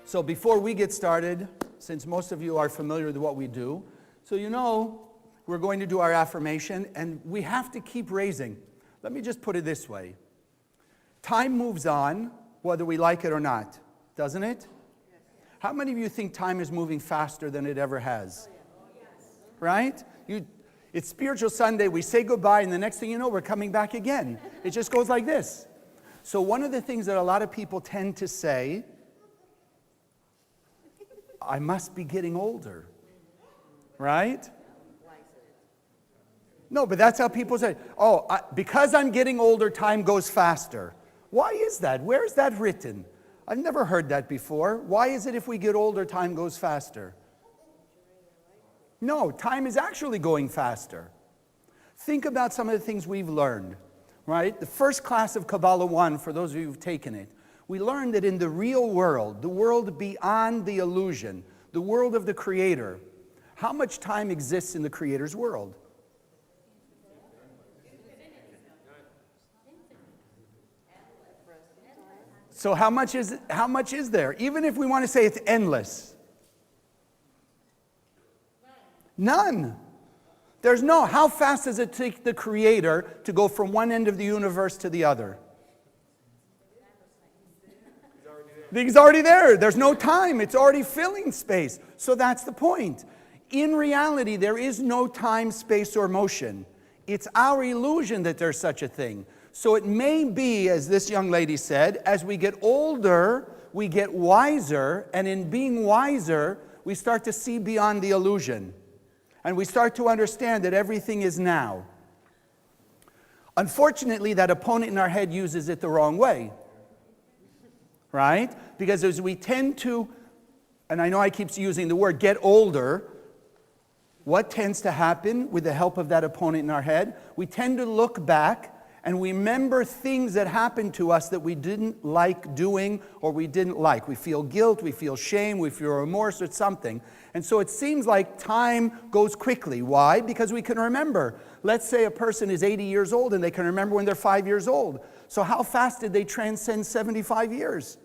So before we get started, since most of you are familiar with what we do, so you know we're going to do our affirmation, and we have to keep raising. Let me just put it this way. Time moves on, whether we like it or not, doesn't it? Yes. How many of you think time is moving faster than it ever has? Oh, yes. Right? It's Spiritual Sunday, we say goodbye, and the next thing you know, we're coming back again. It just goes like this. So one of the things that a lot of people tend to say, I must be getting older, right? No, but that's how people say, because I'm getting older, time goes faster. Why is that? Where is that written? I've never heard that before. Why is it if we get older, time goes faster? No, time is actually going faster. Think about some of the things we've learned, right? The first class of Kabbalah 1, for those of you who've taken it, we learned that in the real world, the world beyond the illusion, the world of the Creator, how much time exists in the Creator's world? So how much is there? Even if we want to say it's endless. None. There's no, how fast does it take the Creator to go from one end of the universe to the other? He's already there. There's no time. It's already filling space. So that's the point. In reality, there is no time, space, or motion. It's our illusion that there's such a thing. So it may be, as this young lady said, as we get older, we get wiser, and in being wiser, we start to see beyond the illusion. And we start to understand that everything is now. Unfortunately, that opponent in our head uses it the wrong way. Right? Because as we tend to, and I know I keep using the word, get older, what tends to happen with the help of that opponent in our head? We tend to look back and remember things that happened to us that we didn't like doing or we didn't like. We feel guilt, we feel shame, we feel remorse or something. And so it seems like time goes quickly. Why? Because we can remember. Let's say a person is 80 years old and they can remember when they're 5 years old. So how fast did they transcend 75 years?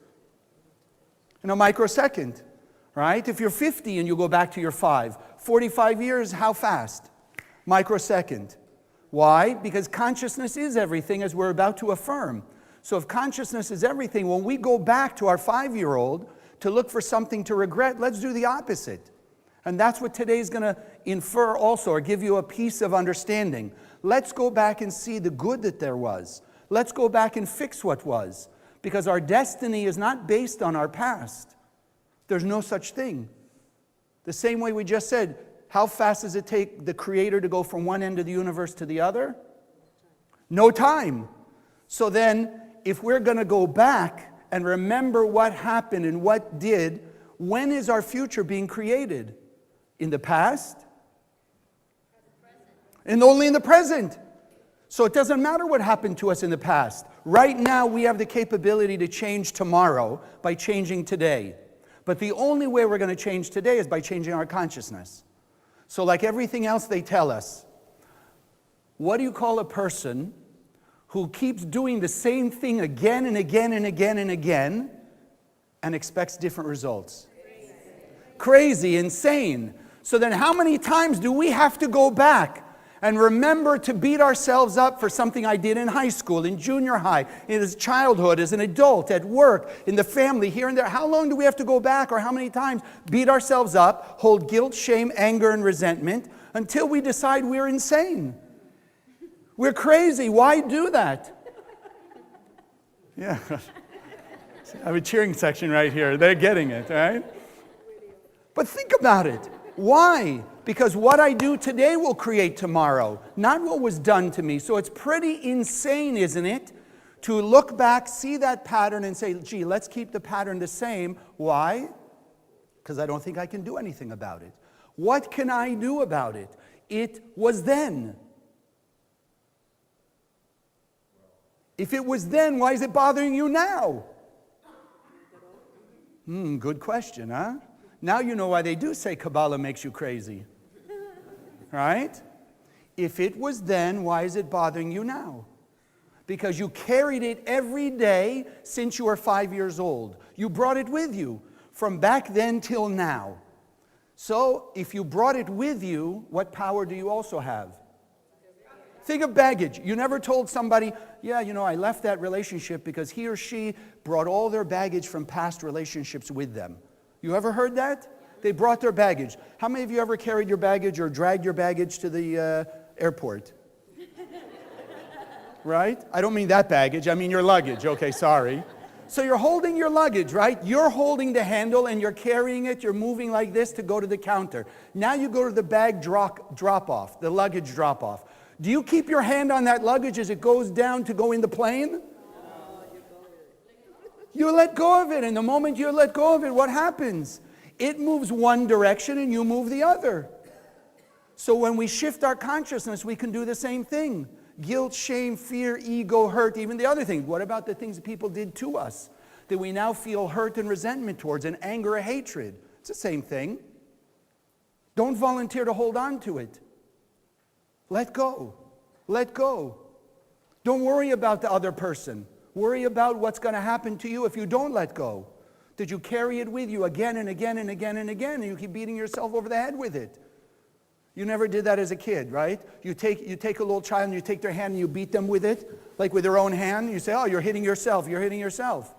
In a microsecond, right? If you're 50 and you go back to your 45 years, how fast? Microsecond. Why? Because consciousness is everything, as we're about to affirm. So if consciousness is everything, when we go back to our 5-year-old to look for something to regret, let's do the opposite. And that's what today's going to infer also, or give you a piece of understanding. Let's go back and see the good that there was. Let's go back and fix what was. Because our destiny is not based on our past. There's no such thing. The same way we just said, how fast does it take the Creator to go from one end of the universe to the other? No time. So then, if we're going to go back and remember what happened and what did, when is our future being created? In the past? And only in the present. So it doesn't matter what happened to us in the past. Right now, we have the capability to change tomorrow by changing today. But the only way we're going to change today is by changing our consciousness. So like everything else they tell us, what do you call a person who keeps doing the same thing again and again and again and again and expects different results? Crazy, insane. So then how many times do we have to go back and remember to beat ourselves up for something I did in high school, in junior high, in his childhood, as an adult, at work, in the family, here and there? How long do we have to go back, or how many times beat ourselves up, hold guilt, shame, anger, and resentment until we decide we're insane? We're crazy. Why do that? Yeah. I have a cheering section right here. They're getting it, right? But think about it. Why? Because what I do today will create tomorrow, not what was done to me. So it's pretty insane, isn't it, to look back, see that pattern, and say, gee, let's keep the pattern the same. Why? Because I don't think I can do anything about it. What can I do about it? It was then. If it was then, why is it bothering you now? Good question, huh? Now you know why they do say Kabbalah makes you crazy. Right? If it was then, why is it bothering you now? Because you carried it every day since you were 5 years old. You brought it with you. from back then till now. So if you brought it with you, what power do you also have? Think of baggage. You never told somebody, yeah, I left that relationship because he or she brought all their baggage from past relationships with them. You ever heard that? They brought their baggage. How many of you ever carried your baggage or dragged your baggage to the airport? Right? I don't mean that baggage, I mean your luggage. Okay, sorry. So you're holding your luggage, right? You're holding the handle and you're carrying it. You're moving like this to go to the counter. Now you go to the bag drop-off, the luggage drop-off. Do you keep your hand on that luggage as it goes down to go in the plane? You let go of it, and the moment you let go of it, what happens? It moves one direction and you move the other. So when we shift our consciousness, we can do the same thing. Guilt, shame, fear, ego, hurt, even the other things. What about the things that people did to us that we now feel hurt and resentment towards, and anger or hatred? It's the same thing. Don't volunteer to hold on to it. Let go. Let go. Don't worry about the other person. Worry about what's going to happen to you if you don't let go. Did you carry it with you again and again and again and again, and you keep beating yourself over the head with it? You never did that as a kid, right? You take a little child and you take their hand and you beat them with it, like with their own hand. You say, oh, you're hitting yourself. You're hitting yourself.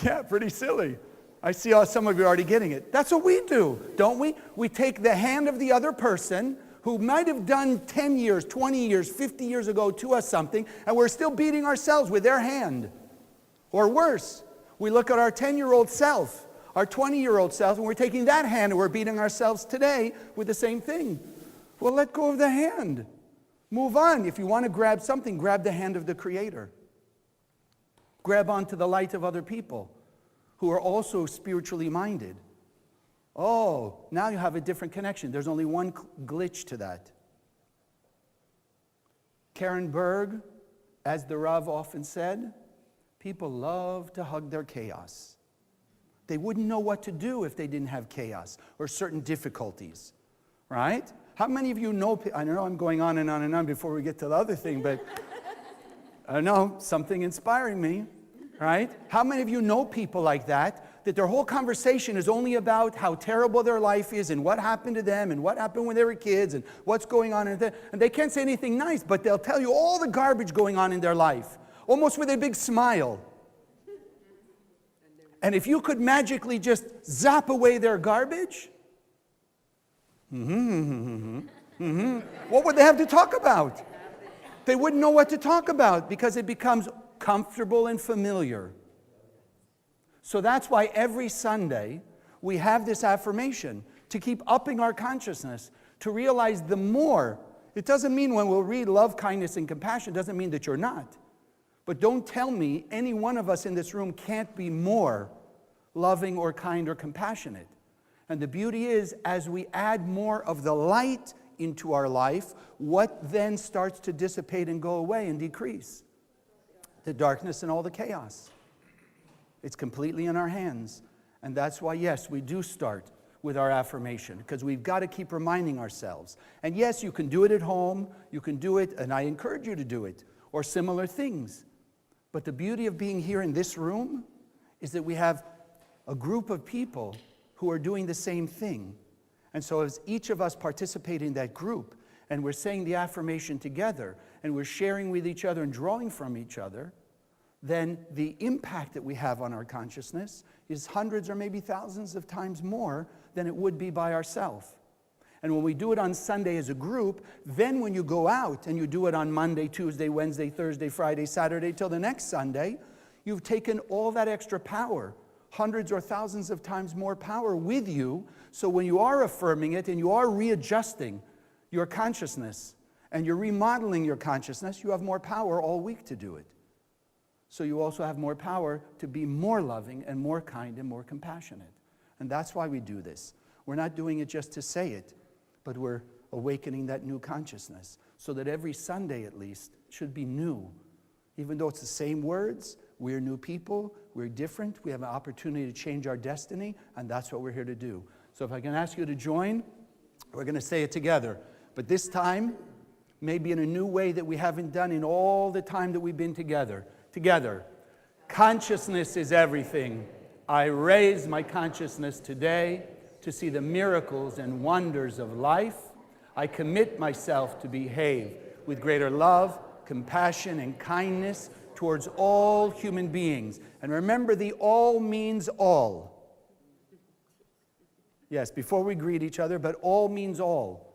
Yeah, pretty silly. I see how some of you are already getting it. That's what we do, don't we? We take the hand of the other person who might have done 10 years, 20 years, 50 years ago to us something, and we're still beating ourselves with their hand. Or worse, we look at our 10-year-old self, our 20-year-old self, and we're taking that hand and we're beating ourselves today with the same thing. Well, let go of the hand. Move on. If you want to grab something, grab the hand of the Creator. Grab onto the light of other people who are also spiritually minded. Oh, now you have a different connection. There's only one glitch to that. Karen Berg, as the Rav often said, people love to hug their chaos. They wouldn't know what to do if they didn't have chaos or certain difficulties, right? How many of you know, I know I'm going on and on and on before we get to the other thing, but I don't know, something inspiring me, right? How many of you know people like that their whole conversation is only about how terrible their life is and what happened to them and what happened when they were kids and what's going on, and they can't say anything nice, but they'll tell you all the garbage going on in their life, almost with a big smile. And if you could magically just zap away their garbage, what would they have to talk about? They wouldn't know what to talk about because it becomes comfortable and familiar. So that's why every Sunday we have this affirmation to keep upping our consciousness, to realize the more. It doesn't mean when we'll read love, kindness, and compassion, doesn't mean that you're not. But don't tell me any one of us in this room can't be more loving or kind or compassionate. And the beauty is, as we add more of the light into our life, what then starts to dissipate and go away and decrease? The darkness and all the chaos. It's completely in our hands. And that's why, yes, we do start with our affirmation, because we've got to keep reminding ourselves. And yes, you can do it at home, you can do it, and I encourage you to do it, or similar things. But the beauty of being here in this room is that we have a group of people who are doing the same thing. And so as each of us participate in that group, and we're saying the affirmation together, and we're sharing with each other and drawing from each other, then the impact that we have on our consciousness is hundreds or maybe thousands of times more than it would be by ourselves. And when we do it on Sunday as a group, then when you go out and you do it on Monday, Tuesday, Wednesday, Thursday, Friday, Saturday, till the next Sunday, you've taken all that extra power, hundreds or thousands of times more power with you. So when you are affirming it and you are readjusting your consciousness and you're remodeling your consciousness, you have more power all week to do it. So you also have more power to be more loving and more kind and more compassionate. And that's why we do this. We're not doing it just to say it, but we're awakening that new consciousness so that every Sunday at least should be new. Even though it's the same words, we're new people, we're different, we have an opportunity to change our destiny, and that's what we're here to do. So if I can ask you to join, we're going to say it together. But this time, maybe in a new way that we haven't done in all the time that we've been together. Together. Consciousness is everything. I raise my consciousness today to see the miracles and wonders of life. I commit myself to behave with greater love, compassion, and kindness towards all human beings. And remember, the all means all. Yes, before we greet each other, but all means all.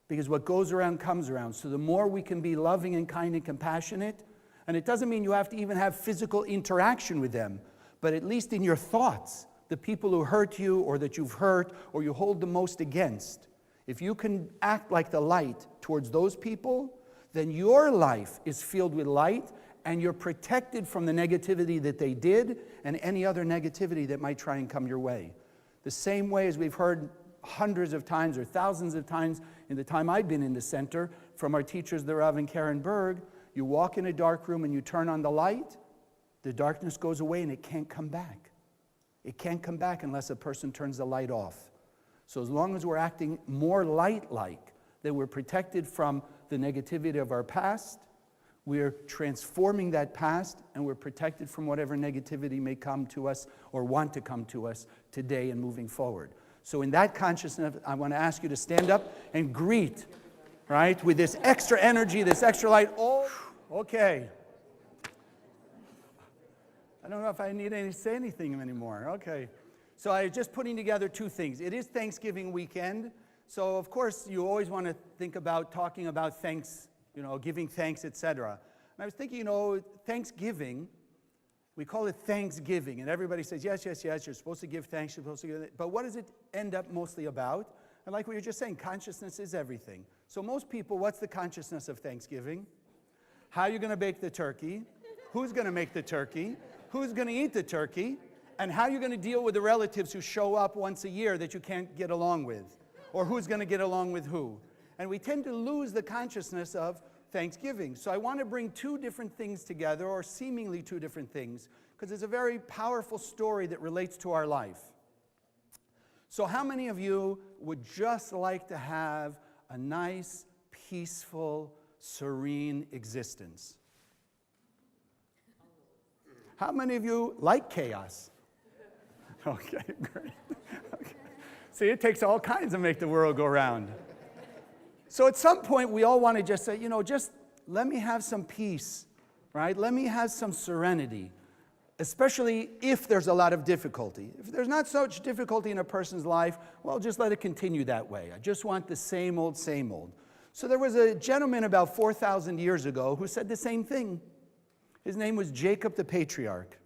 Because what goes around comes around. So the more we can be loving and kind and compassionate, and it doesn't mean you have to even have physical interaction with them, but at least in your thoughts, the people who hurt you or that you've hurt or you hold the most against, if you can act like the light towards those people, then your life is filled with light and you're protected from the negativity that they did and any other negativity that might try and come your way. The same way as we've heard hundreds of times or thousands of times in the time I've been in the center from our teachers, the Rav and Karen Berg, you walk in a dark room and you turn on the light, the darkness goes away and it can't come back. It can't come back unless a person turns the light off. So as long as we're acting more light-like, that we're protected from the negativity of our past, we're transforming that past, and we're protected from whatever negativity may come to us or want to come to us today and moving forward. So in that consciousness, I want to ask you to stand up and greet, right, with this extra energy, this extra light. Oh, okay. I don't know if I need to say anything anymore. Okay. So I was just putting together two things. It is Thanksgiving weekend. So, of course, you always want to think about talking about thanks, giving thanks, etc. And I was thinking, Thanksgiving, we call it Thanksgiving. And everybody says, yes, you're supposed to give thanks, you're supposed to give it. But what does it end up mostly about? And like we were just saying, consciousness is everything. So most people, what's the consciousness of Thanksgiving? How are you going to bake the turkey? Who's going to make the turkey? Who's going to eat the turkey? And how are you going to deal with the relatives who show up once a year that you can't get along with? Or who's going to get along with who? And we tend to lose the consciousness of Thanksgiving. So I want to bring two different things together, or seemingly two different things, because it's a very powerful story that relates to our life. So how many of you would just like to have a nice, peaceful, serene existence? How many of you like chaos? Okay, great. Okay. See, it takes all kinds to make the world go round. So at some point, we all want to just say, just let me have some peace, right? Let me have some serenity, especially if there's a lot of difficulty. If there's not such difficulty in a person's life, well, just let it continue that way. I just want the same old, same old. So there was a gentleman about 4,000 years ago who said the same thing. His name was Jacob the Patriarch.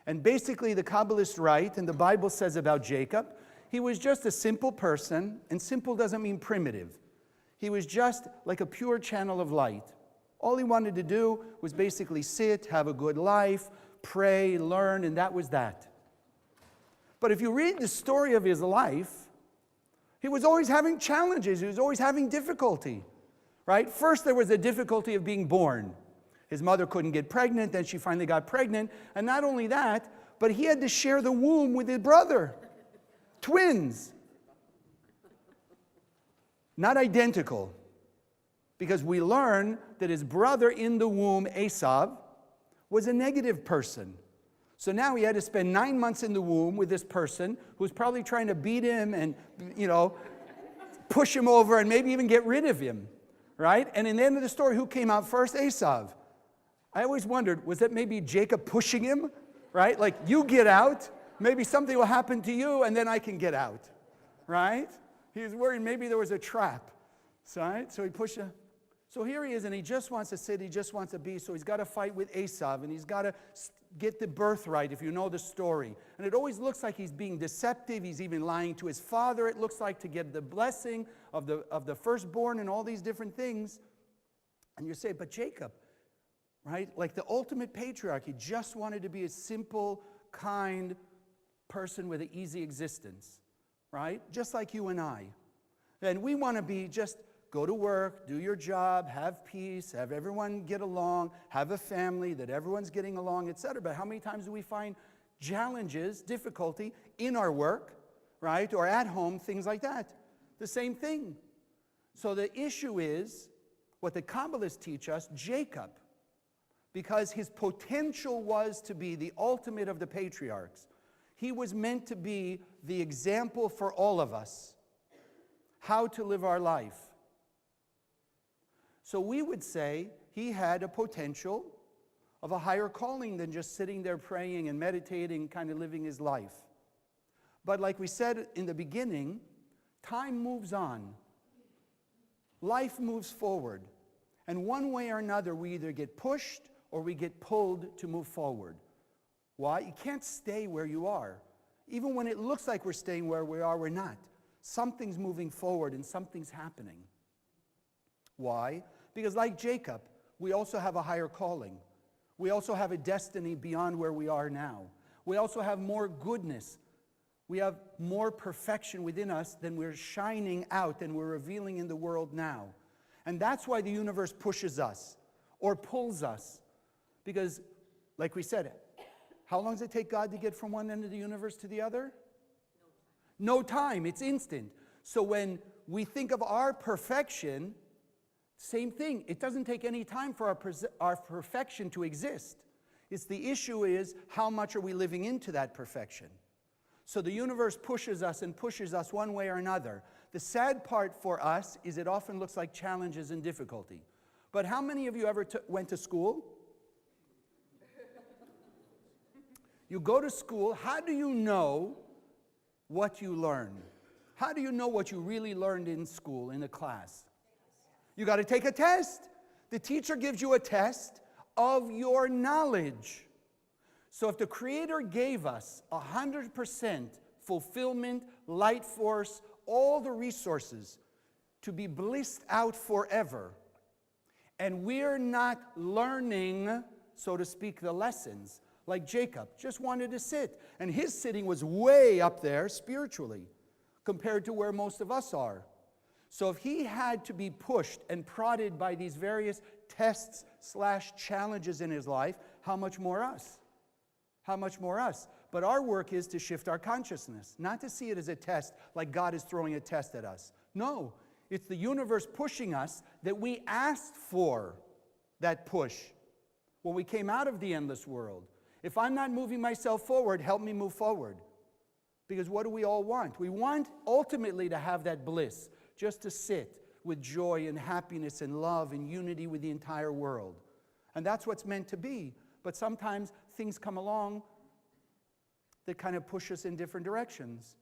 And basically, the Kabbalists write, and the Bible says about Jacob, he was just a simple person, and simple doesn't mean primitive. He was just like a pure channel of light. All he wanted to do was basically sit, have a good life, pray, learn, and that was that. But if you read the story of his life, he was always having challenges. He was always having difficulty, right? First, there was the difficulty of being born. His mother couldn't get pregnant, then she finally got pregnant. And not only that, but he had to share the womb with his brother. Twins. Not identical. Because we learn that his brother in the womb, Esav, was a negative person. So now he had to spend 9 months in the womb with this person who was probably trying to beat him and, push him over and maybe even get rid of him, right? And in the end of the story, who came out first? Esav. I always wondered, was that maybe Jacob pushing him, right? Like, you get out, maybe something will happen to you, and then I can get out, right? He was worried maybe there was a trap, right? So he pushed him. So here he is, and he just wants to sit, he just wants to be, so he's got to fight with Esav, and he's got to get the birthright, if you know the story. And it always looks like he's being deceptive, he's even lying to his father, it looks like, to get the blessing of the firstborn and all these different things. And you say, but Jacob, right? Like the ultimate patriarch, he just wanted to be a simple, kind person with an easy existence, right? Just like you and I. And we want to be just go to work, do your job, have peace, have everyone get along, have a family, that everyone's getting along, etc. But how many times do we find challenges, difficulty in our work, right? Or at home, things like that. The same thing. So the issue is, what the Kabbalists teach us, Jacob, because his potential was to be the ultimate of the patriarchs. He was meant to be the example for all of us, how to live our life. So we would say he had a potential of a higher calling than just sitting there praying and meditating, kind of living his life. But like we said in the beginning, time moves on. Life moves forward. And one way or another, we either get pushed or we get pulled to move forward. Why? You can't stay where you are. Even when it looks like we're staying where we are, we're not. Something's moving forward and something's happening. Why? Because like Jacob, we also have a higher calling. We also have a destiny beyond where we are now. We also have more goodness. We have more perfection within us than we're shining out, than we're revealing in the world now. And that's why the universe pushes us or pulls us. Because, like we said, how long does it take God to get from one end of the universe to the other? No time. It's instant. So when we think of our perfection, same thing. It doesn't take any time for our perfection to exist. It's the issue is, how much are we living into that perfection? So the universe pushes us and pushes us one way or another. The sad part for us is it often looks like challenges and difficulty. But how many of you ever went to school? You go to school, how do you know what you learn? How do you know what you really learned in school, in a class? You got to take a test. The teacher gives you a test of your knowledge. So if the Creator gave us 100% fulfillment, light force, all the resources to be blissed out forever, and we're not learning, so to speak, the lessons, like Jacob just wanted to sit, and his sitting was way up there spiritually compared to where most of us are. So if he had to be pushed and prodded by these various tests / challenges in his life, how much more us? How much more us? But our work is to shift our consciousness, not to see it as a test, like God is throwing a test at us. No, it's the universe pushing us that we asked for that push when we came out of the endless world. If I'm not moving myself forward, help me move forward. Because what do we all want? We want ultimately to have that bliss, just to sit with joy and happiness and love and unity with the entire world. And that's what's meant to be. But sometimes things come along that kind of push us in different directions.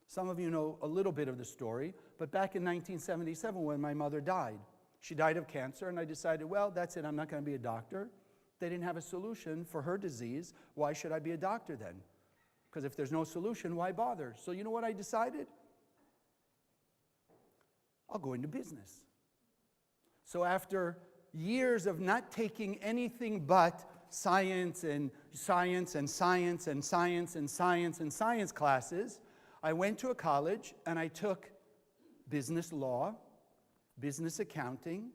Some of you know a little bit of the story, but back in 1977 when my mother died, she died of cancer, and I decided, well, that's it, I'm not going to be a doctor. They didn't have a solution for her disease. Why should I be a doctor then? Because if there's no solution, why bother? So you know what I decided? I'll go into business. So after years of not taking anything but science and science and science and science and science and science classes, I went to a college and I took business law, business accounting.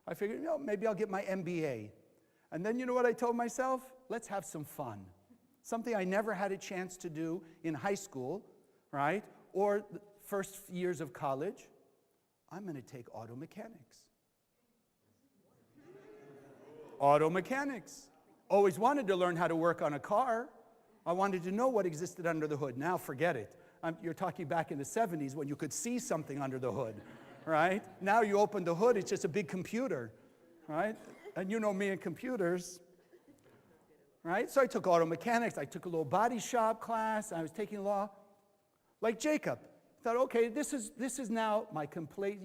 I figured, maybe I'll get my MBA. And then you know what I told myself? Let's have some fun. Something I never had a chance to do in high school, right? Or the first years of college. I'm going to take auto mechanics. Auto mechanics. Always wanted to learn how to work on a car. I wanted to know what existed under the hood. Now forget it. You're talking back in the 70s when you could see something under the hood, right? Now you open the hood, it's just a big computer, right? And you know me and computers, right? So I took auto mechanics. I took a little body shop class. I was taking law. Like Jacob. I thought, okay, this is now my complete,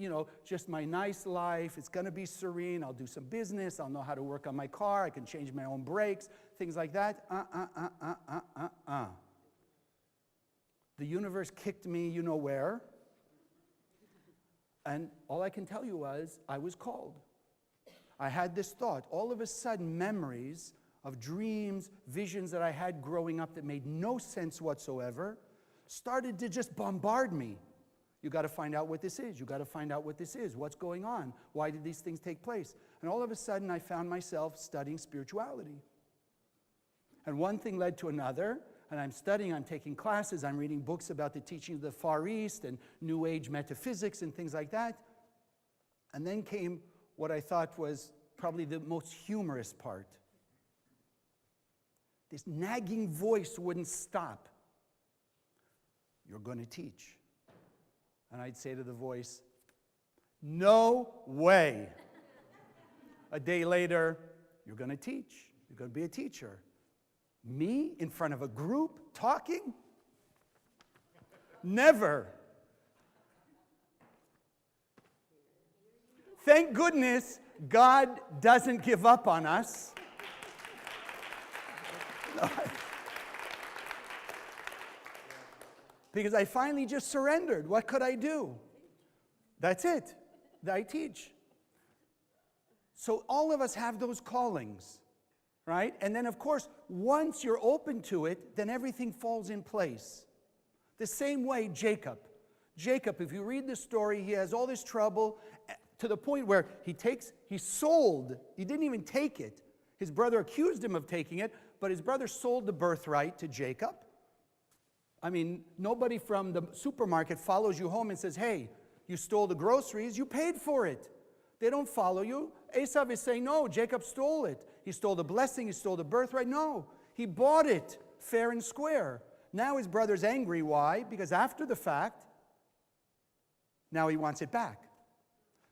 just my nice life. It's going to be serene. I'll do some business. I'll know how to work on my car. I can change my own brakes, things like that. The universe kicked me, you know where. And all I can tell you was, I was called. I had this thought. All of a sudden, memories of dreams, visions that I had growing up that made no sense whatsoever, started to just bombard me. You got to find out what this is. You got to find out what this is. What's going on? Why did these things take place? And all of a sudden, I found myself studying spirituality. And one thing led to another, and I'm studying, I'm taking classes, I'm reading books about the teaching of the Far East and New Age metaphysics and things like that. And then came what I thought was probably the most humorous part. This nagging voice wouldn't stop. You're going to teach. And I'd say to the voice, no way. A day later, you're going to teach. You're going to be a teacher. Me in front of a group talking? Never. Thank goodness God doesn't give up on us. Because I finally just surrendered. What could I do? That's it. I teach. So all of us have those callings, right? And then, of course, once you're open to it, then everything falls in place. The same way Jacob, if you read the story, he has all this trouble to the point where he sold, he didn't even take it. His brother accused him of taking it, but his brother sold the birthright to Jacob. I mean, nobody from the supermarket follows you home and says, hey, you stole the groceries, you paid for it. They don't follow you. Esau is saying, no, Jacob stole it. He stole the blessing, he stole the birthright. No, he bought it fair and square. Now his brother's angry. Why? Because after the fact, now he wants it back.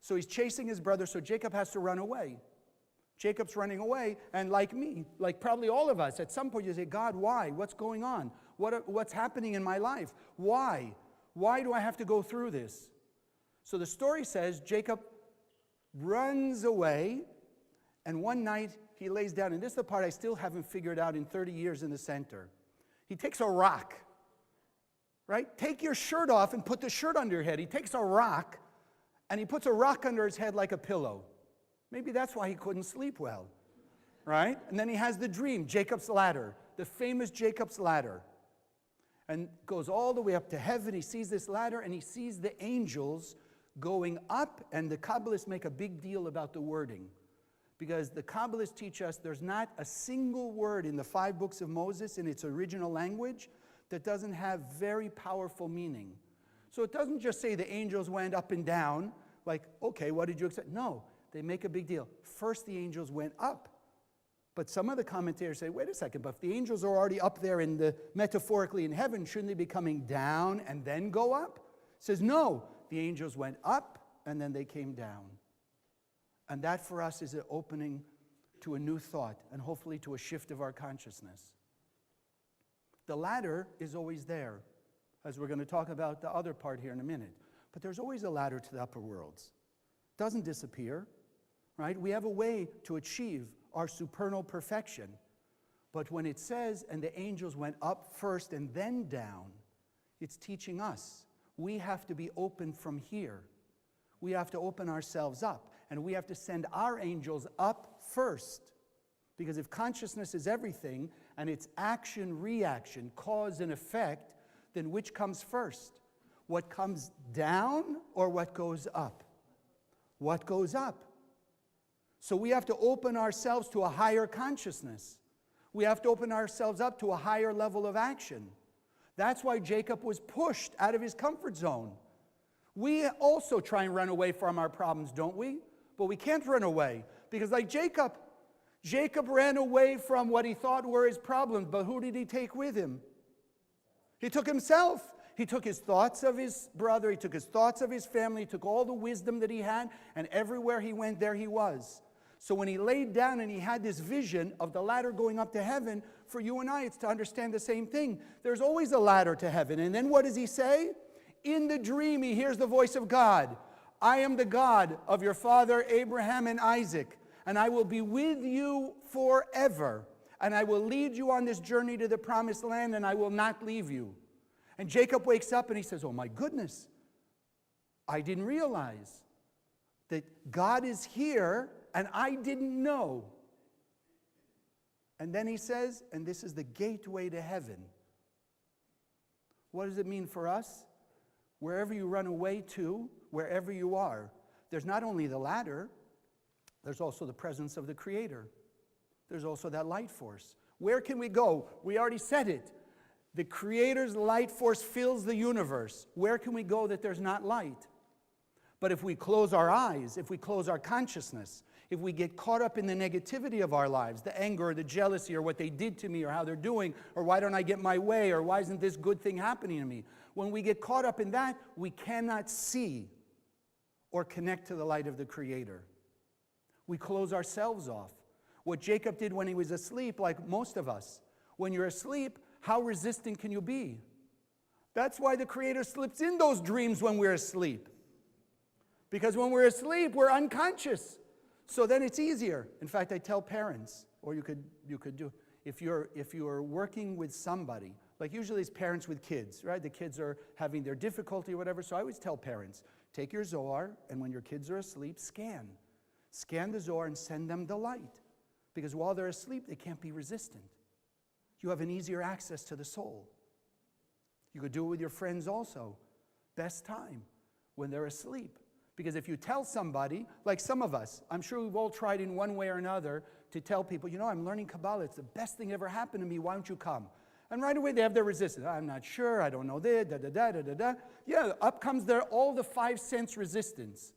So he's chasing his brother, so Jacob has to run away. Jacob's running away, and like me, like probably all of us, at some point you say, God, why? What's going on? What's happening in my life? Why? Why do I have to go through this? So the story says Jacob runs away, and one night he lays down, and this is the part I still haven't figured out in 30 years in the center. He takes a rock, right? Take your shirt off and put the shirt under your head. He takes a rock, and he puts a rock under his head like a pillow. Maybe that's why he couldn't sleep well, right? And then he has the dream, Jacob's ladder, the famous Jacob's ladder. And goes all the way up to heaven. He sees this ladder, and he sees the angels going up, and the Kabbalists make a big deal about the wording. Because the Kabbalists teach us there's not a single word in the 5 books of Moses in its original language that doesn't have very powerful meaning. So it doesn't just say the angels went up and down, like, okay, what did you expect? No, they make a big deal. First, the angels went up. But some of the commentators say, wait a second, but if the angels are already up there metaphorically in heaven, shouldn't they be coming down and then go up? It says, no, the angels went up and then they came down. And that for us is an opening to a new thought and hopefully to a shift of our consciousness. The ladder is always there, as we're going to talk about the other part here in a minute. But there's always a ladder to the upper worlds. It doesn't disappear, right? We have a way to achieve our supernal perfection. But when it says, and the angels went up first and then down, it's teaching us. We have to be open from here. We have to open ourselves up. And we have to send our angels up first. Because if consciousness is everything, and it's action, reaction, cause and effect, then which comes first? What comes down or what goes up? What goes up? So we have to open ourselves to a higher consciousness. We have to open ourselves up to a higher level of action. That's why Jacob was pushed out of his comfort zone. We also try and run away from our problems, don't we? But we can't run away. Because like Jacob ran away from what he thought were his problems, but who did he take with him? He took himself. He took his thoughts of his brother, he took his thoughts of his family, he took all the wisdom that he had, and everywhere he went, there he was. So when he laid down and he had this vision of the ladder going up to heaven, for you and I, it's to understand the same thing. There's always a ladder to heaven. And then what does he say? In the dream, he hears the voice of God. I am the God of your father Abraham and Isaac, and I will be with you forever. And I will lead you on this journey to the promised land, and I will not leave you. And Jacob wakes up and he says, oh my goodness, I didn't realize that God is here and I didn't know. And then he says, and this is the gateway to heaven. What does it mean for us? Wherever you run away to, wherever you are, there's not only the ladder, there's also the presence of the Creator. There's also that light force. Where can we go? We already said it. The Creator's light force fills the universe. Where can we go that there's not light? But if we close our eyes, if we close our consciousness, If we get caught up in the negativity of our lives, the anger or the jealousy or what they did to me or how they're doing or why don't I get my way or why isn't this good thing happening to me? When we get caught up in that, we cannot see or connect to the light of the Creator. We close ourselves off. What Jacob did when he was asleep, like most of us, when you're asleep, how resistant can you be? That's why the Creator slips in those dreams when we're asleep. Because when we're asleep, we're unconscious. So then it's easier. In fact, I tell parents, or you could do, if you're working with somebody, like usually it's parents with kids, right? The kids are having their difficulty or whatever. So I always tell parents, take your Zohar, and when your kids are asleep, scan. Scan the Zohar and send them the light. Because while they're asleep, they can't be resistant. You have an easier access to the soul. You could do it with your friends also. Best time, when they're asleep. Because if you tell somebody, like some of us, I'm sure we've all tried in one way or another to tell people, I'm learning Kabbalah, it's the best thing ever happened to me, why don't you come? And right away they have their resistance. I'm not sure, I don't know this, da-da-da. Yeah, up comes all the 5 sense resistance,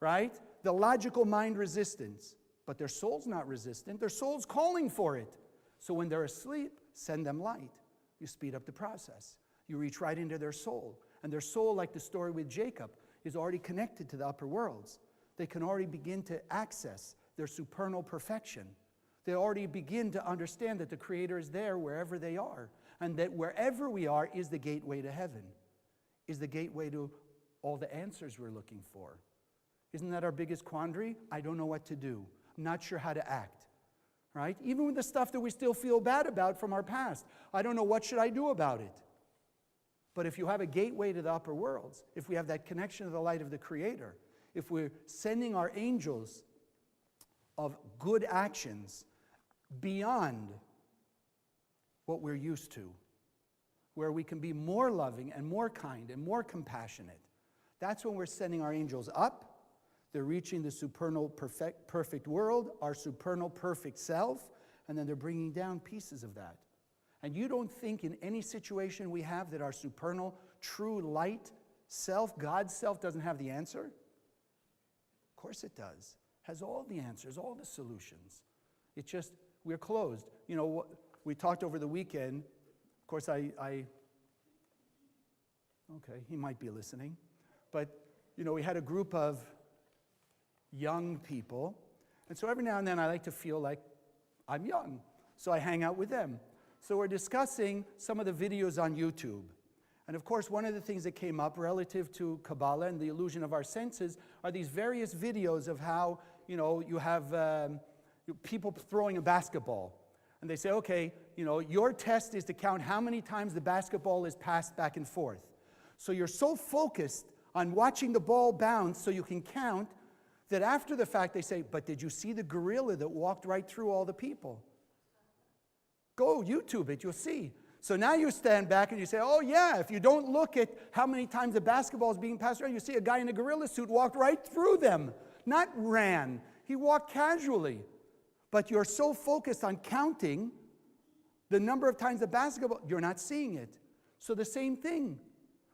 right? The logical mind resistance. But their soul's not resistant, their soul's calling for it. So when they're asleep, send them light. You speed up the process. You reach right into their soul. And their soul, like the story with Jacob, is already connected to the upper worlds. They can already begin to access their supernal perfection. They already begin to understand that the Creator is there wherever they are, and that wherever we are is the gateway to heaven, is the gateway to all the answers we're looking for. Isn't that our biggest quandary? I don't know what to do. I'm not sure how to act, right? Even with the stuff that we still feel bad about from our past. I don't know what should I do about it. But if you have a gateway to the upper worlds, if we have that connection to the light of the Creator, if we're sending our angels of good actions beyond what we're used to, where we can be more loving and more kind and more compassionate, that's when we're sending our angels up. They're reaching the supernal perfect world, our supernal perfect self, and then they're bringing down pieces of that. And you don't think in any situation we have that our supernal, true light self, God's self, doesn't have the answer? Of course it does. Has all the answers, all the solutions. It's just, we're closed. We talked over the weekend. Of course, okay, he might be listening. But, we had a group of young people. And so every now and then I like to feel like I'm young. So I hang out with them. So we're discussing some of the videos on YouTube. And of course, one of the things that came up relative to Kabbalah and the illusion of our senses are these various videos of how, you have people throwing a basketball. And they say, okay, your test is to count how many times the basketball is passed back and forth. So you're so focused on watching the ball bounce so you can count that after the fact they say, but did you see the gorilla that walked right through all the people? Go YouTube it, you'll see. So now you stand back and you say, oh yeah, if you don't look at how many times the basketball is being passed around, you see a guy in a gorilla suit walked right through them. Not ran, he walked casually. But you're so focused on counting the number of times the basketball, you're not seeing it. So the same thing.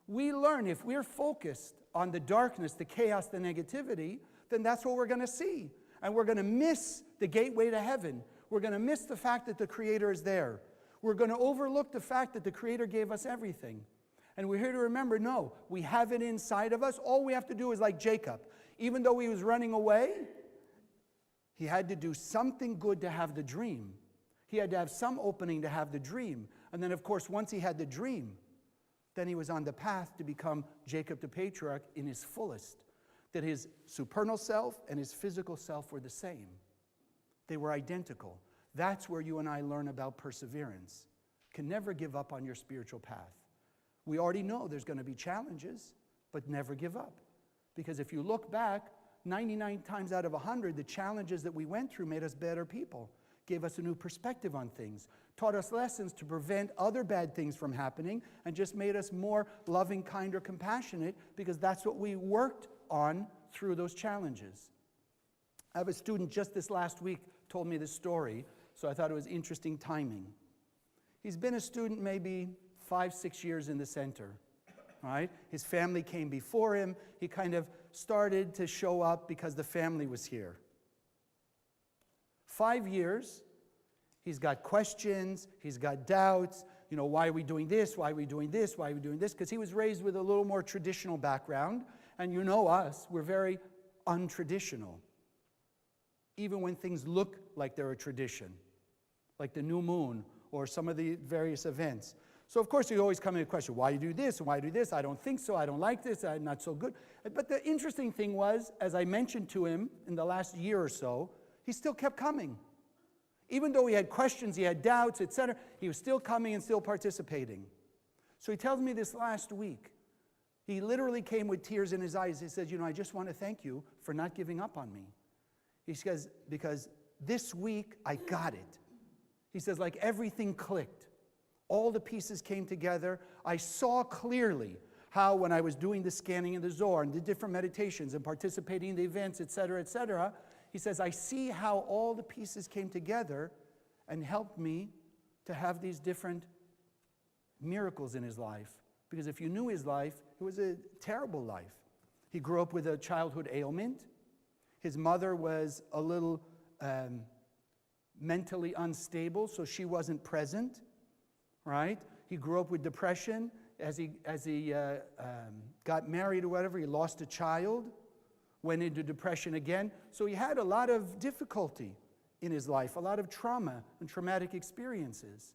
We learn if we're focused on the darkness, the chaos, the negativity, then that's what we're going to see. And we're going to miss the gateway to heaven. We're going to miss the fact that the Creator is there. We're going to overlook the fact that the Creator gave us everything. And we're here to remember, no, we have it inside of us. All we have to do is like Jacob. Even though he was running away, he had to do something good to have the dream. He had to have some opening to have the dream. And then, of course, once he had the dream, then he was on the path to become Jacob the patriarch in his fullest. That his supernal self and his physical self were the same. They were identical. That's where you and I learn about perseverance. Can never give up on your spiritual path. We already know there's going to be challenges, but never give up. Because if you look back, 99 times out of 100, the challenges that we went through made us better people, gave us a new perspective on things, taught us lessons to prevent other bad things from happening, and just made us more loving, kinder, compassionate, because that's what we worked on through those challenges. I have a student just this last week told me this story, so I thought it was interesting timing. He's been a student maybe 5-6 years in the center, right? His family came before him. He kind of started to show up because the family was here. 5 years. He's got questions, he's got doubts, why are we doing this, why are we doing this, why are we doing this? Because he was raised with a little more traditional background, and us, we're very untraditional. Even when things look like they're a tradition, like the new moon or some of the various events. So of course you always come in a question, why do you this, why do this, I don't think so, I don't like this, I'm not so good. But the interesting thing was, as I mentioned to him in the last year or so, he still kept coming. Even though he had questions, he had doubts, etc., he was still coming and still participating. So he tells me this last week, he literally came with tears in his eyes. He says, I just want to thank you for not giving up on me. He says, because this week I got it. He says, like everything clicked. All the pieces came together. I saw clearly how when I was doing the scanning in the Zohar and the different meditations and participating in the events, etc., he says, I see how all the pieces came together and helped me to have these different miracles in his life. Because if you knew his life, it was a terrible life. He grew up with a childhood ailment. His mother was a little mentally unstable, so she wasn't present, right? He grew up with depression. As he got married or whatever, he lost a child, went into depression again. So he had a lot of difficulty in his life, a lot of trauma and traumatic experiences.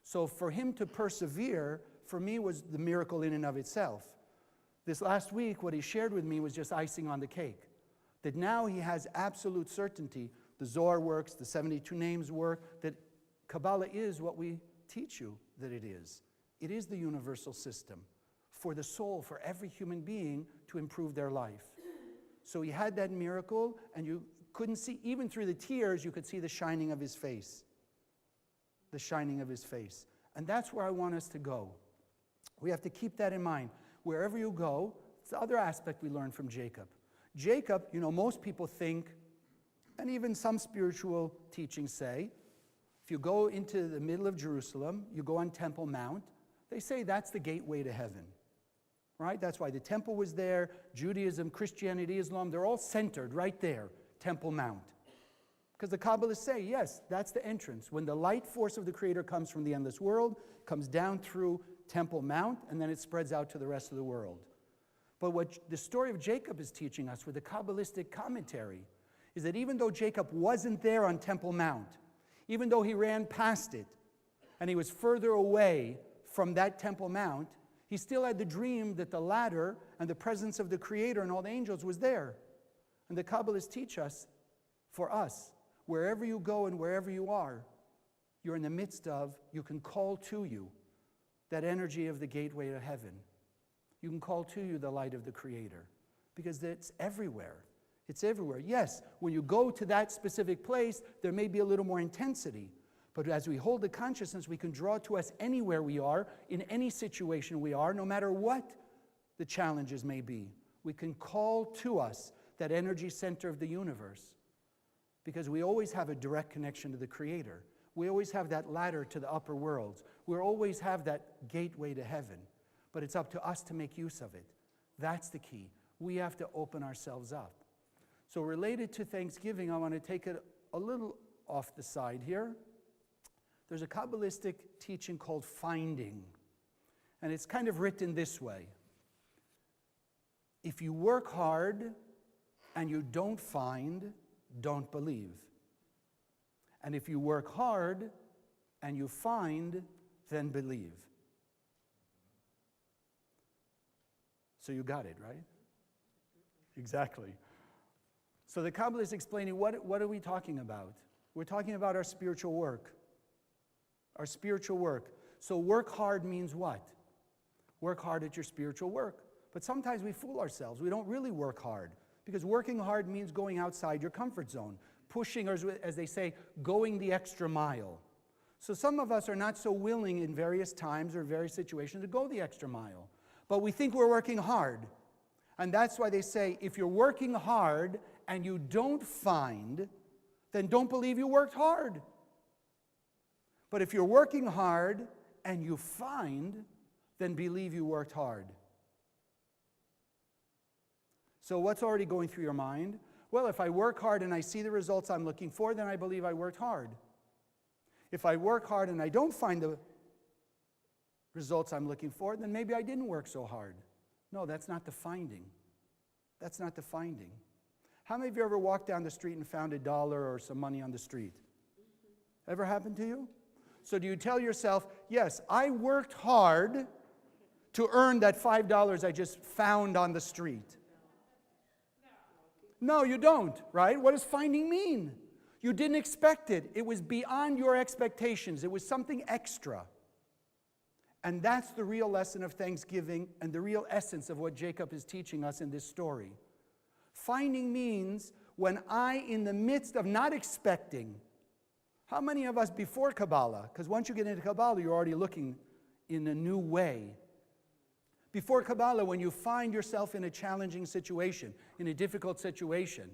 So for him to persevere, for me, was the miracle in and of itself. This last week, what he shared with me was just icing on the cake. That now he has absolute certainty. The Zohar works, the 72 names work, that Kabbalah is what we teach you that it is. It is the universal system for the soul, for every human being to improve their life. So he had that miracle, and you couldn't see, even through the tears, you could see the shining of his face. The shining of his face. And that's where I want us to go. We have to keep that in mind. Wherever you go, it's the other aspect we learned from Jacob. Jacob, most people think, and even some spiritual teachings say, if you go into the middle of Jerusalem, you go on Temple Mount, they say that's the gateway to heaven. Right? That's why the temple was there. Judaism, Christianity, Islam, they're all centered right there, Temple Mount. Because the Kabbalists say, yes, that's the entrance. When the light force of the Creator comes from the endless world, comes down through Temple Mount, and then it spreads out to the rest of the world. But what the story of Jacob is teaching us with the Kabbalistic commentary is that even though Jacob wasn't there on Temple Mount, even though he ran past it, and he was further away from that Temple Mount, he still had the dream that the ladder and the presence of the Creator and all the angels was there. And the Kabbalists teach us, for us, wherever you go and wherever you are, you're in the midst of, you can call to you that energy of the gateway to heaven. You can call to you the light of the Creator, because it's everywhere. It's everywhere. Yes, when you go to that specific place, there may be a little more intensity. But as we hold the consciousness, we can draw to us anywhere we are, in any situation we are, no matter what the challenges may be. We can call to us that energy center of the universe, because we always have a direct connection to the Creator. We always have that ladder to the upper worlds. We always have that gateway to heaven. But it's up to us to make use of it. That's the key. We have to open ourselves up. So related to Thanksgiving, I want to take it a little off the side here. There's a Kabbalistic teaching called finding. And it's kind of written this way. If you work hard and you don't find, don't believe. And if you work hard and you find, then believe. So you got it, right? Exactly. So the Kabbalah is explaining what are we talking about? We're talking about our spiritual work. Our spiritual work. So work hard means what? Work hard at your spiritual work. But sometimes we fool ourselves. We don't really work hard. Because working hard means going outside your comfort zone. Pushing, or as they say, going the extra mile. So some of us are not so willing in various times or various situations to go the extra mile. But we think we're working hard. And that's why they say, if you're working hard and you don't find, then don't believe you worked hard. But if you're working hard and you find, then believe you worked hard. So what's already going through your mind? Well, if I work hard and I see the results I'm looking for, then I believe I worked hard. If I work hard and I don't find the results I'm looking for, then maybe I didn't work so hard. No, that's not the finding. That's not the finding. How many of you ever walked down the street and found $1 or some money on the street? Ever happened to you? So do you tell yourself, yes, I worked hard to earn that $5 I just found on the street? No, you don't, right? What does finding mean? You didn't expect it. It was beyond your expectations. It was something extra. And that's the real lesson of Thanksgiving and the real essence of what Jacob is teaching us in this story. Finding means when I, in the midst of not expecting, how many of us before Kabbalah, because once you get into Kabbalah, you're already looking in a new way. Before Kabbalah, when you find yourself in a challenging situation, in a difficult situation,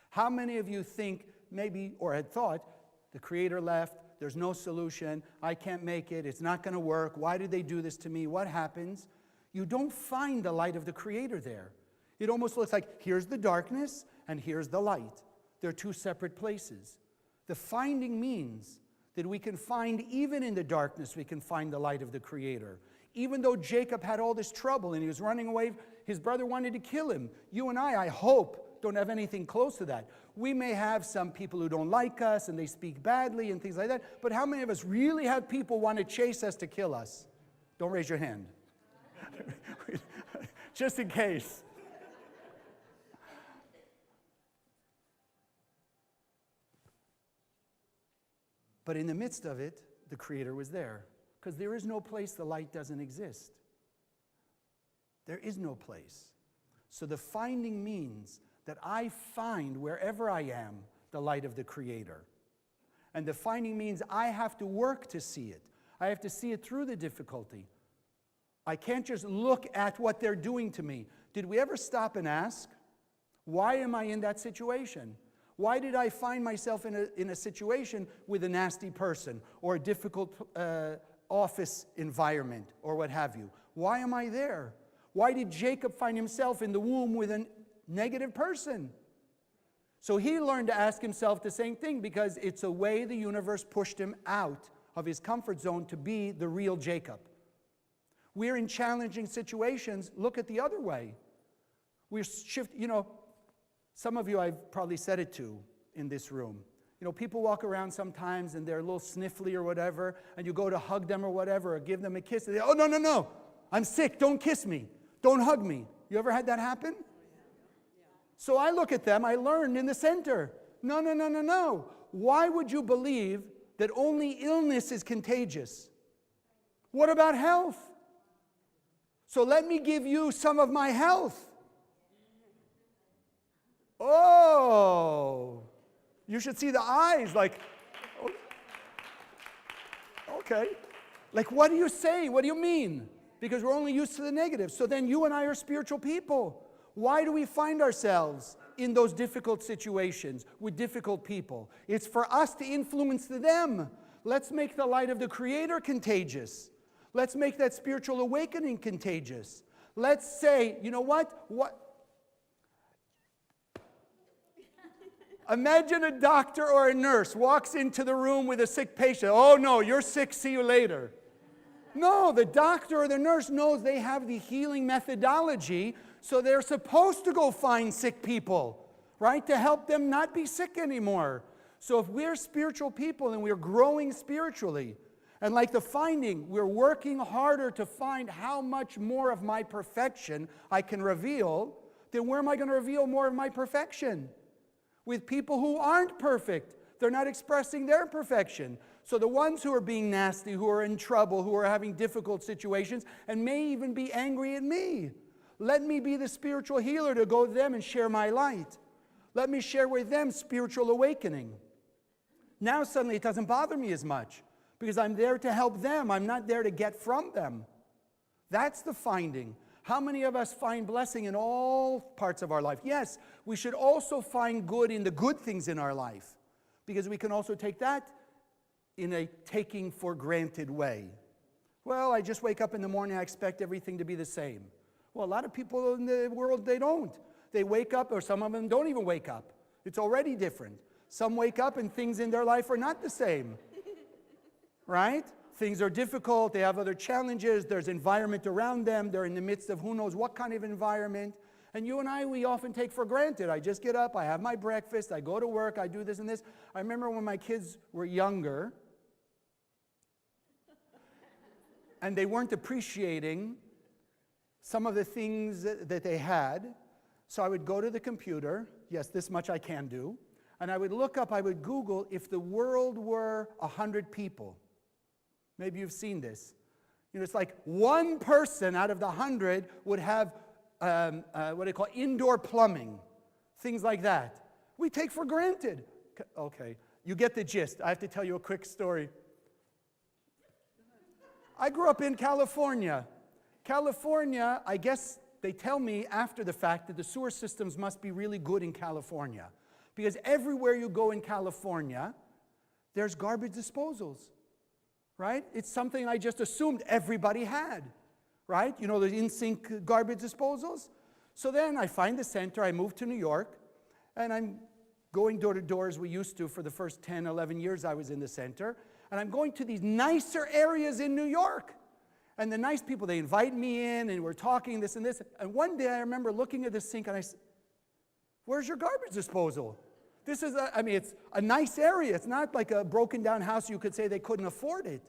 how many of you think maybe, or had thought, the Creator left, there's no solution, I can't make it, it's not going to work, why did they do this to me, what happens? You don't find the light of the Creator there. It almost looks like here's the darkness and here's the light. They're two separate places. The finding means that we can find, even in the darkness, we can find the light of the Creator. Even though Jacob had all this trouble and he was running away, his brother wanted to kill him. You and I hope, don't have anything close to that. We may have some people who don't like us and they speak badly and things like that, but how many of us really have people want to chase us to kill us? Don't raise your hand. Just in case. But in the midst of it, the Creator was there. Because there is no place the light doesn't exist. There is no place. So the finding means that I find wherever I am the light of the Creator. And the finding means I have to work to see it. I have to see it through the difficulty. I can't just look at what they're doing to me. Did we ever stop and ask, why am I in that situation? Why did I find myself in a situation with a nasty person or a difficult office environment or what have you? Why am I there? Why did Jacob find himself in the womb with a negative person? So he learned to ask himself the same thing, because it's a way the universe pushed him out of his comfort zone to be the real Jacob. We're in challenging situations. Look at the other way. We're some of you I've probably said it to in this room. People walk around sometimes and they're a little sniffly or whatever, and you go to hug them or whatever, or give them a kiss, and they, oh, no, I'm sick, don't kiss me, don't hug me. You ever had that happen? So I look at them, I learned in the center, no. Why would you believe that only illness is contagious? What about health? So let me give you some of my health. Oh, you should see the eyes, like, okay. Like, what do you say? What do you mean? Because we're only used to the negative. So then you and I are spiritual people. Why do we find ourselves in those difficult situations with difficult people? It's for us to influence them. Let's make the light of the Creator contagious. Let's make that spiritual awakening contagious. Let's say, you know what? Imagine a doctor or a nurse walks into the room with a sick patient. Oh no, you're sick, see you later. No, the doctor or the nurse knows they have the healing methodology, so they're supposed to go find sick people, right? To help them not be sick anymore. So if we're spiritual people and we're growing spiritually, and like the finding, we're working harder to find how much more of my perfection I can reveal, then where am I going to reveal more of my perfection? With people who aren't perfect. They're not expressing their perfection. So the ones who are being nasty, who are in trouble, who are having difficult situations, and may even be angry at me, let me be the spiritual healer to go to them and share my light. Let me share with them spiritual awakening. Now suddenly it doesn't bother me as much, because I'm there to help them. I'm not there to get from them. That's the finding. How many of us find blessing in all parts of our life? Yes, we should also find good in the good things in our life, because we can also take that in a taking for granted way. Well, I just wake up in the morning, I expect everything to be the same. Well, a lot of people in the world, they don't. They wake up, or some of them don't even wake up. It's already different. Some wake up and things in their life are not the same. Right? Things are difficult, they have other challenges, there's environment around them, they're in the midst of who knows what kind of environment. And you and I, we often take for granted. I just get up, I have my breakfast, I go to work, I do this and this. I remember when my kids were younger, and they weren't appreciating some of the things that they had. So I would go to the computer, yes, this much I can do, and I would look up, I would Google if the world were 100 people. Maybe you've seen this. You know, it's like one person out of the 100 would have what they call indoor plumbing, things like that. We take for granted. Okay, you get the gist. I have to tell you a quick story. I grew up in California. California, I guess they tell me after the fact that the sewer systems must be really good in California. Because everywhere you go in California, there's garbage disposals. Right? It's something I just assumed everybody had. Right? You know, the in-sink garbage disposals? So then I find the center, I move to New York, and I'm going door to door as we used to for the first 10, 11 years I was in the center, and I'm going to these nicer areas in New York. And the nice people, they invite me in, and we're talking this and this. And one day I remember looking at the sink, and I said, "Where's your garbage disposal? This is, it's a nice area. It's not like a broken down house you could say they couldn't afford it,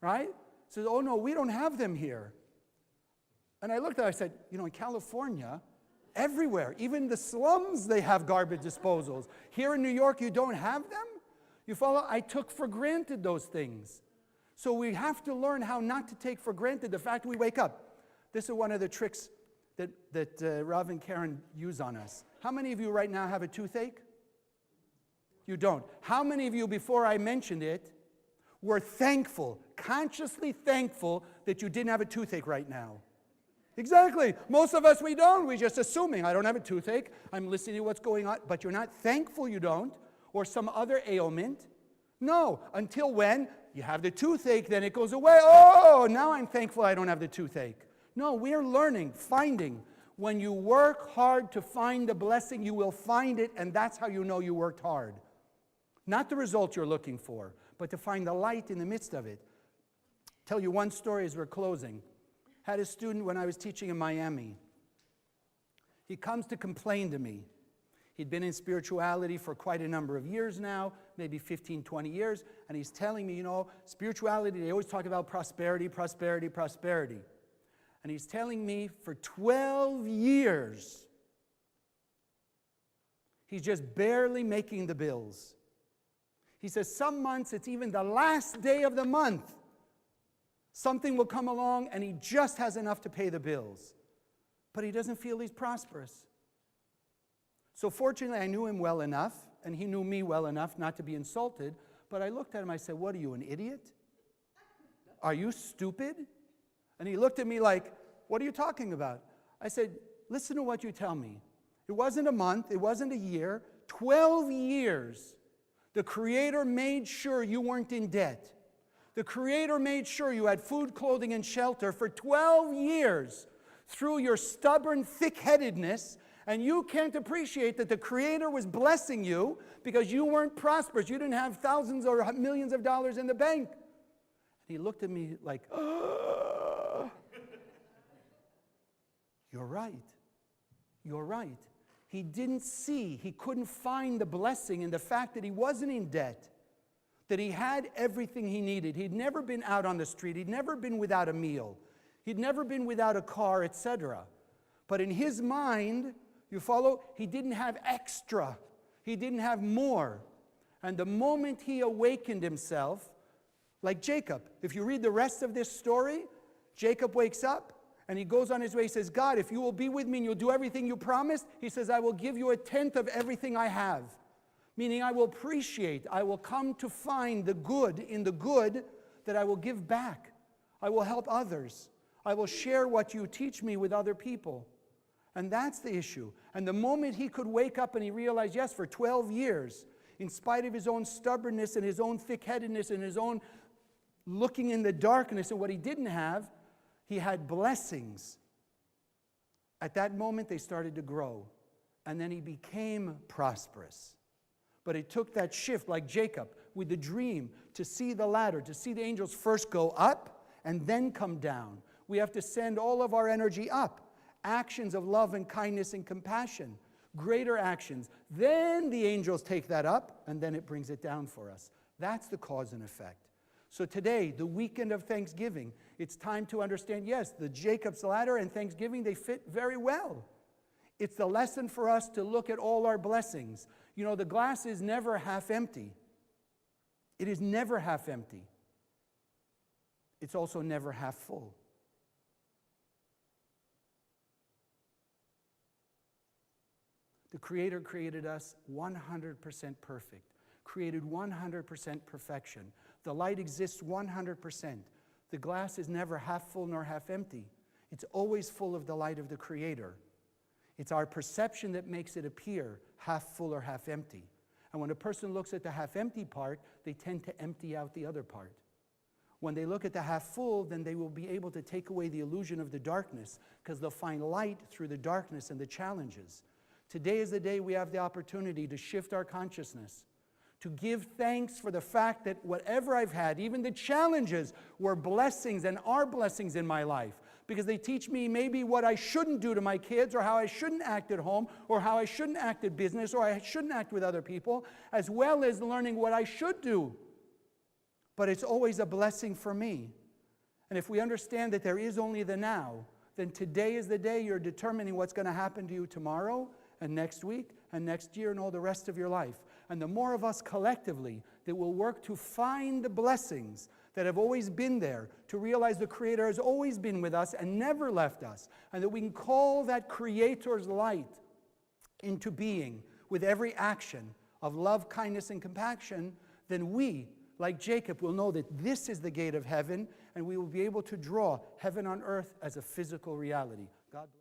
right?" So, "Oh no, we don't have them here." And I looked at it, I said, you know, in California, everywhere, even the slums, they have garbage disposals. Here in New York, you don't have them? You follow? I took for granted those things. So we have to learn how not to take for granted the fact we wake up. This is one of the tricks that Rav and Karen use on us. How many of you right now have a toothache? You don't. How many of you, before I mentioned it, were thankful, consciously thankful that you didn't have a toothache right now? Exactly. Most of us, we don't. We're just assuming, I don't have a toothache. I'm listening to what's going on. But you're not thankful you don't, or some other ailment. No. Until when? You have the toothache, then it goes away. Oh, now I'm thankful I don't have the toothache. No, we're learning, finding. When you work hard to find the blessing, you will find it, and that's how you know you worked hard. Not the result you're looking for, but to find the light in the midst of it. Tell you one story as we're closing. Had a student when I was teaching in Miami. He comes to complain to me. He'd been in spirituality for quite a number of years now, maybe 15, 20 years, and he's telling me, you know, spirituality, they always talk about prosperity, prosperity, prosperity. And he's telling me for 12 years, he's just barely making the bills. He says some months, it's even the last day of the month. Something will come along and he just has enough to pay the bills. But he doesn't feel he's prosperous. So fortunately, I knew him well enough, and he knew me well enough not to be insulted. But I looked at him, I said, "What are you, an idiot? Are you stupid?" And he looked at me like, "What are you talking about?" I said, "Listen to what you tell me. It wasn't a month, it wasn't a year, 12 years. The Creator made sure you weren't in debt. The Creator made sure you had food, clothing, and shelter for 12 years through your stubborn thick-headedness, and you can't appreciate that the Creator was blessing you because you weren't prosperous. You didn't have thousands or millions of dollars in the bank." And he looked at me like, "Oh, you're right. You're right." He didn't see, he couldn't find the blessing in the fact that he wasn't in debt, that he had everything he needed. He'd never been out on the street. He'd never been without a meal. He'd never been without a car, etc. But in his mind, you follow, he didn't have extra. He didn't have more. And the moment he awakened himself, like Jacob, if you read the rest of this story, Jacob wakes up and he goes on his way. He says, "God, if you will be with me and you'll do everything you promised," he says, "I will give you 1/10 of everything I have." Meaning I will appreciate, I will come to find the good in the good that I will give back. I will help others. I will share what you teach me with other people. And that's the issue. And the moment he could wake up and he realized, yes, for 12 years, in spite of his own stubbornness and his own thick-headedness and his own looking in the darkness and what he didn't have, he had blessings. At that moment, they started to grow. and then he became prosperous. But it took that shift, like Jacob, with the dream, to see the ladder, to see the angels first go up and then come down. We have to send all of our energy up. Actions of love and kindness and compassion. Greater actions. Then the angels take that up, and then it brings it down for us. That's the cause and effect. So today, the weekend of Thanksgiving, it's time to understand, yes, the Jacob's ladder and Thanksgiving, they fit very well. It's the lesson for us to look at all our blessings. You know, the glass is never half empty. It is never half empty. It's also never half full. The Creator created us 100% perfect, created 100% perfection. The light exists 100%. The glass is never half full nor half empty. It's always full of the light of the Creator. It's our perception that makes it appear half full or half empty. And when a person looks at the half empty part, they tend to empty out the other part. When they look at the half full, then they will be able to take away the illusion of the darkness, because they'll find light through the darkness and the challenges. Today is the day we have the opportunity to shift our consciousness, to give thanks for the fact that whatever I've had, even the challenges, were blessings and are blessings in my life, because they teach me maybe what I shouldn't do to my kids, or how I shouldn't act at home, or how I shouldn't act at business, or I shouldn't act with other people, as well as learning what I should do. But it's always a blessing for me. And if we understand that there is only the now, then today is the day you're determining what's going to happen to you tomorrow, and next week, and next year, and all the rest of your life. And the more of us collectively that will work to find the blessings that have always been there, to realize the Creator has always been with us and never left us, and that we can call that Creator's light into being with every action of love, kindness, and compassion, then we, like Jacob, will know that this is the gate of heaven, and we will be able to draw heaven on earth as a physical reality. God bless.